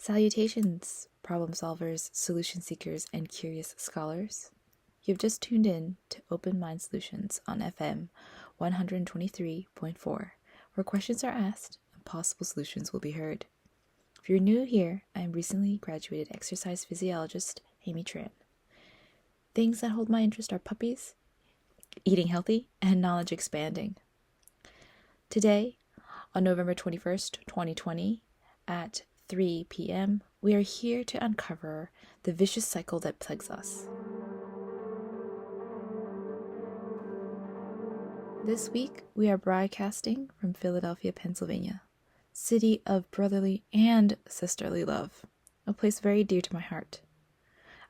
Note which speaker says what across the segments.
Speaker 1: Salutations, problem solvers, solution seekers, and curious scholars. You've just tuned in to OpenMind Solutions on FM 123.4, where questions are asked and possible solutions will be heard. If you're new here, I'm recently graduated exercise physiologist Amy Tran. Things that hold my interest are puppies, eating healthy, and knowledge expanding. Today, on November 21st, 2020, at 3 p.m., we are here to uncover the vicious cycle that plagues us. This week, we are broadcasting from Philadelphia, Pennsylvania, city of brotherly and sisterly love, a place very dear to my heart.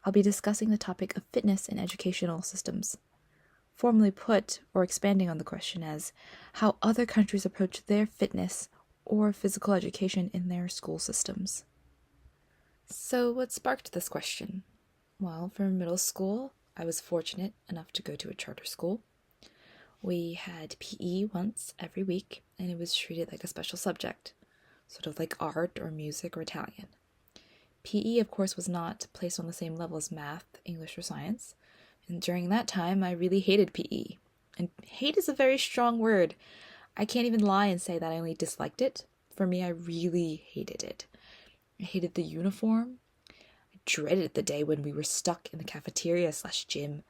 Speaker 1: I'll be discussing the topic of fitness in educational systems, formally put, or expanding on the question as how other countries approach their fitness or physical education in their school systems. So what sparked this question? Well, for middle school, I was fortunate enough to go to a charter school. We had PE once every week, and it was treated like a special subject, sort of like art or music or Italian. PE, of course, was not placed on the same level as math, English, or science, and during that time, I really hated PE. And hate is a very strong word. I can't even lie and say that I only disliked it. For me, I really hated it. I hated the uniform. I dreaded the day when we were stuck in the cafeteria/gym.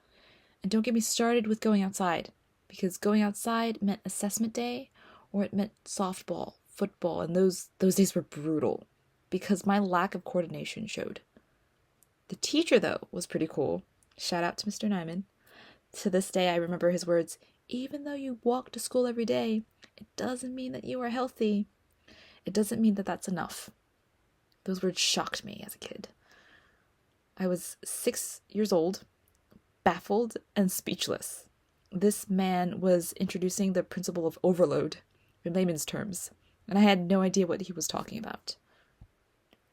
Speaker 1: And don't get me started with going outside, because going outside meant assessment day, or it meant softball, football, and those days were brutal, because my lack of coordination showed. The teacher, though, was pretty cool. Shout out to Mr. Nyman. To this day, I remember his words, "Even though you walk to school every day, it doesn't mean that you are healthy. It doesn't mean that that's enough." Those words shocked me as a kid. I was 6 years old, baffled and speechless. This man was introducing the principle of overload in layman's terms, and I had no idea what he was talking about.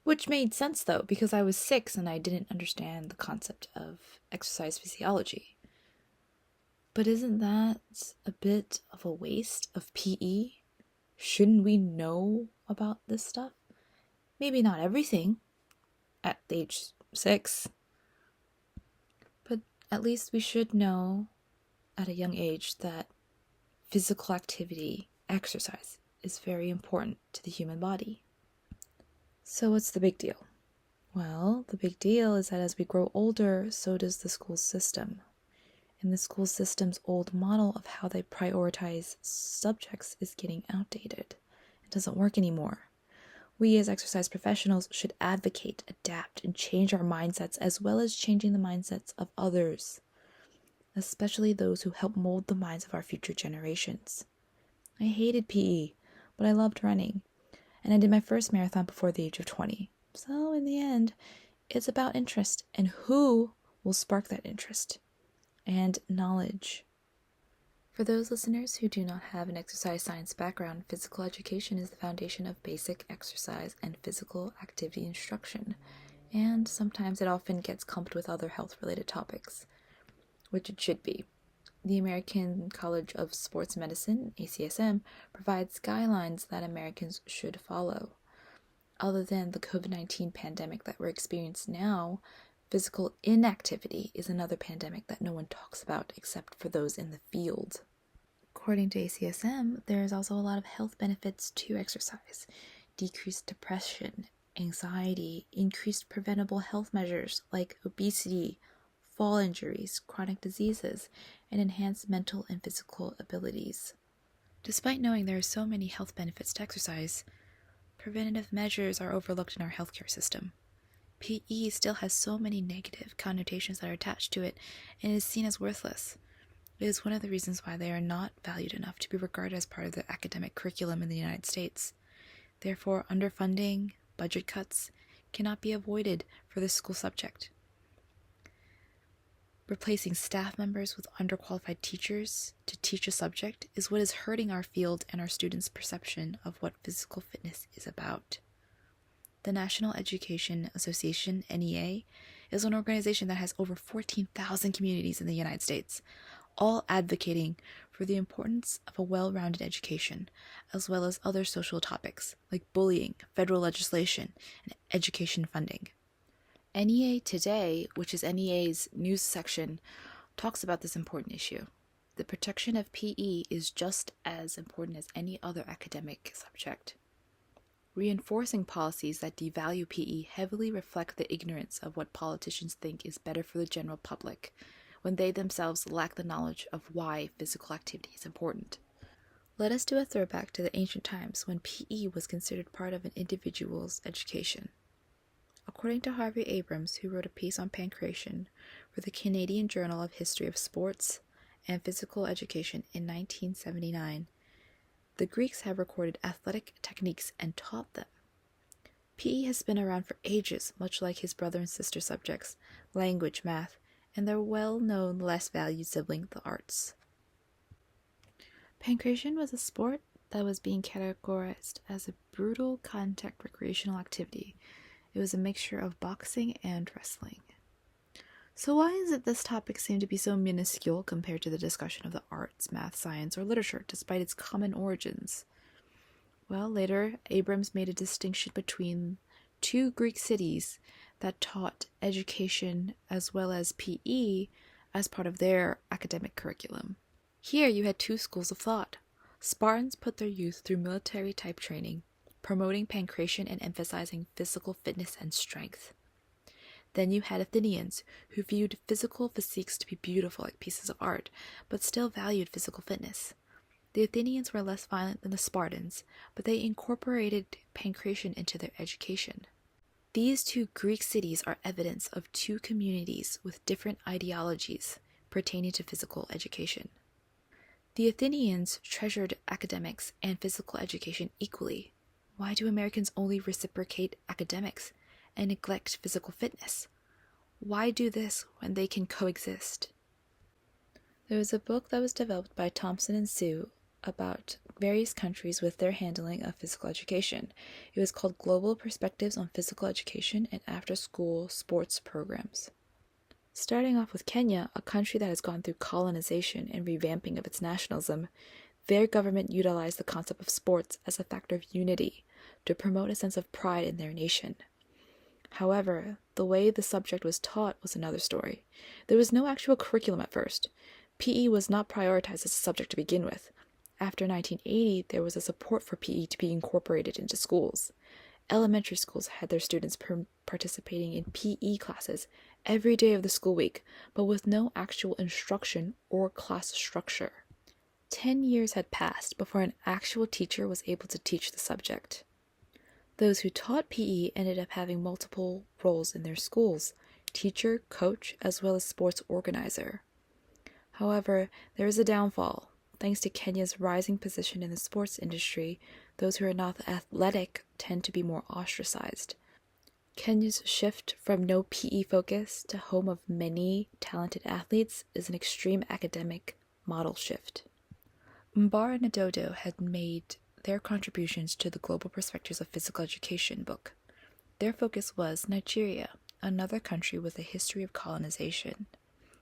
Speaker 1: Which made sense, though, because I was 6 and I didn't understand the concept of exercise physiology. But isn't that a bit of a waste of PE? Shouldn't we know about this stuff? Maybe not everything at age 6, but at least we should know at a young age that physical activity, exercise, is very important to the human body. So what's the big deal? Well, the big deal is that as we grow older, so does the school system. And the school system's old model of how they prioritize subjects is getting outdated. It doesn't work anymore. We as exercise professionals should advocate, adapt, and change our mindsets as well as changing the mindsets of others, especially those who help mold the minds of our future generations. I hated PE, but I loved running, and I did my first marathon before the age of 20. So in the end, it's about interest and who will spark that interest and knowledge. For those listeners who do not have an exercise science background, physical education is the foundation of basic exercise and physical activity instruction, and sometimes it often gets clumped with other health-related topics, which it should be. The American College of Sports Medicine, ACSM, provides guidelines that Americans should follow. Other than the COVID-19 pandemic that we're experiencing now, physical inactivity is another pandemic that no one talks about except for those in the field. According to ACSM, there is also a lot of health benefits to exercise: decreased depression, anxiety, increased preventable health measures like obesity, fall injuries, chronic diseases, and enhanced mental and physical abilities. Despite knowing there are so many health benefits to exercise, preventative measures are overlooked in our healthcare system. PE still has so many negative connotations that are attached to it and is seen as worthless. It is one of the reasons why they are not valued enough to be regarded as part of the academic curriculum in the United States. Therefore, underfunding, budget cuts cannot be avoided for this school subject. Replacing staff members with underqualified teachers to teach a subject is what is hurting our field and our students' perception of what physical fitness is about. The National Education Association, NEA, is an organization that has over 14,000 communities in the United States, all advocating for the importance of a well-rounded education, as well as other social topics like bullying, federal legislation, and education funding. NEA Today, which is NEA's news section, talks about this important issue. The protection of PE is just as important as any other academic subject. Reinforcing policies that devalue PE heavily reflect the ignorance of what politicians think is better for the general public, when they themselves lack the knowledge of why physical activity is important. Let us do a throwback to the ancient times when PE was considered part of an individual's education. According to Harvey Abrams, who wrote a piece on pancreation for the Canadian Journal of History of Sports and Physical Education in 1979, the Greeks have recorded athletic techniques and taught them. PE has been around for ages, much like his brother and sister subjects, language, math, and their well-known, less-valued sibling, the arts. Pancreation was a sport that was being categorized as a brutal contact recreational activity. It was a mixture of boxing and wrestling. So why is it this topic seemed to be so minuscule compared to the discussion of the arts, math, science, or literature, despite its common origins? Well, later, Abrams made a distinction between two Greek cities that taught education as well as PE as part of their academic curriculum. Here you had two schools of thought. Spartans put their youth through military-type training, promoting pancreation and emphasizing physical fitness and strength. Then you had Athenians, who viewed physical physiques to be beautiful like pieces of art, but still valued physical fitness. The Athenians were less violent than the Spartans, but they incorporated pancreation into their education. These two Greek cities are evidence of two communities with different ideologies pertaining to physical education. The Athenians treasured academics and physical education equally. Why do Americans only reciprocate academics and neglect physical fitness? Why do this when they can coexist? There was a book that was developed by Thompson and Sue about various countries with their handling of physical education. It was called Global Perspectives on Physical Education and After-School Sports Programs. Starting off with Kenya, a country that has gone through colonization and revamping of its nationalism, their government utilized the concept of sports as a factor of unity to promote a sense of pride in their nation. However, the way the subject was taught was another story. There was no actual curriculum at first. PE was not prioritized as a subject to begin with. After 1980, there was a support for PE to be incorporated into schools. Elementary schools had their students participating in PE classes every day of the school week, but with no actual instruction or class structure. 10 years had passed before an actual teacher was able to teach the subject. Those who taught PE ended up having multiple roles in their schools: teacher, coach, as well as sports organizer. However, there is a downfall. Thanks to Kenya's rising position in the sports industry, those who are not athletic tend to be more ostracized. Kenya's shift from no PE focus to home of many talented athletes is an extreme academic model shift. Mbar and Adodo had made their contributions to the Global Perspectives of Physical Education book. Their focus was Nigeria, another country with a history of colonization.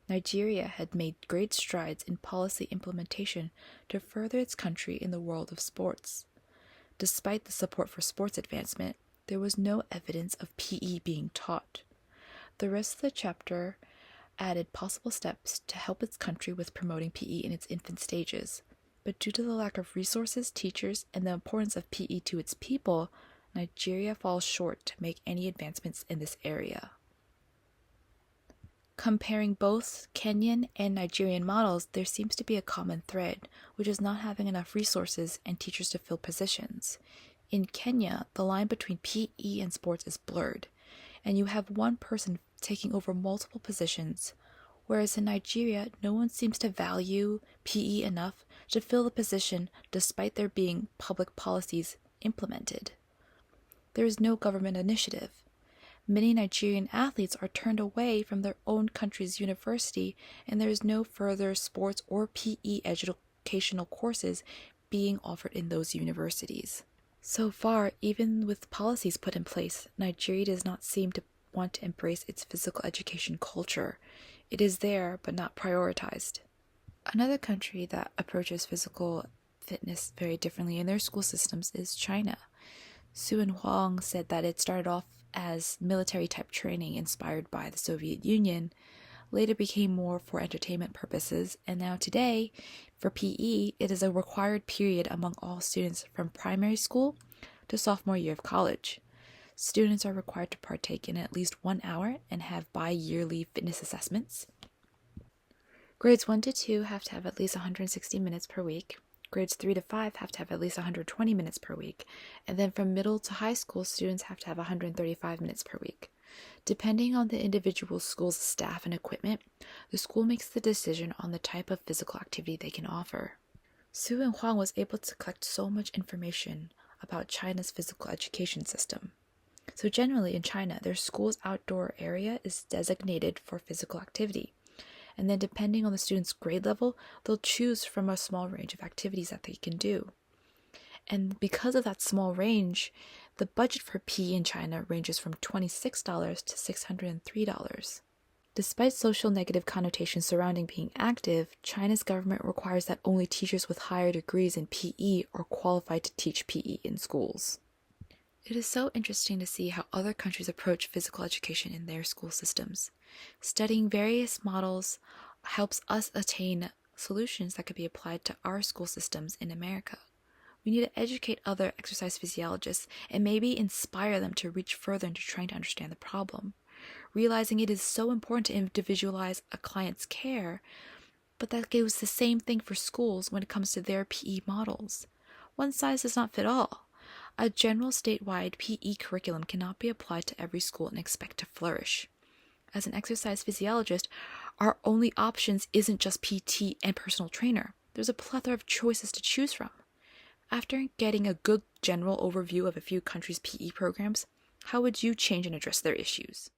Speaker 1: Nigeria had made great strides in policy implementation to further its country in the world of sports. Despite the support for sports advancement, there was no evidence of PE being taught. The rest of the chapter added possible steps to help its country with promoting PE in its infant stages, but due to the lack of resources, teachers, and the importance of PE to its people, Nigeria falls short to make any advancements in this area. Comparing both Kenyan and Nigerian models, there seems to be a common thread, which is not having enough resources and teachers to fill positions. In Kenya, the line between PE and sports is blurred, and you have one person taking over multiple positions, whereas in Nigeria, no one seems to value PE enough to fill the position despite there being public policies implemented. There is no government initiative. Many Nigerian athletes are turned away from their own country's university, and there is no further sports or PE educational courses being offered in those universities. So far, even with policies put in place, Nigeria does not seem to want to embrace its physical education culture. It is there, but not prioritized. Another country that approaches physical fitness very differently in their school systems is China. Su and Huang said that it started off as military-type training inspired by the Soviet Union, later became more for entertainment purposes, and now today, for PE, it is a required period among all students from primary school to sophomore year of college. Students are required to partake in at least 1 hour and have bi-yearly fitness assessments. Grades 1 to 2 have to have at least 160 minutes per week. Grades 3 to 5 have to have at least 120 minutes per week. And then from middle to high school, students have to have 135 minutes per week. Depending on the individual school's staff and equipment, the school makes the decision on the type of physical activity they can offer. Su and Huang was able to collect so much information about China's physical education system. So generally in China, their school's outdoor area is designated for physical activity. And then depending on the student's grade level, they'll choose from a small range of activities that they can do. And because of that small range, the budget for PE in China ranges from $26 to $603. Despite social negative connotations surrounding being active, China's government requires that only teachers with higher degrees in PE are qualified to teach PE in schools. It is so interesting to see how other countries approach physical education in their school systems. Studying various models helps us attain solutions that could be applied to our school systems in America. We need to educate other exercise physiologists and maybe inspire them to reach further into trying to understand the problem, realizing it is so important to individualize a client's care, but that goes the same thing for schools when it comes to their PE models. One size does not fit all. A general statewide PE curriculum cannot be applied to every school and expect to flourish. As an exercise physiologist, our only options isn't just PT and personal trainer. There's a plethora of choices to choose from. After getting a good general overview of a few countries' PE programs, how would you change and address their issues?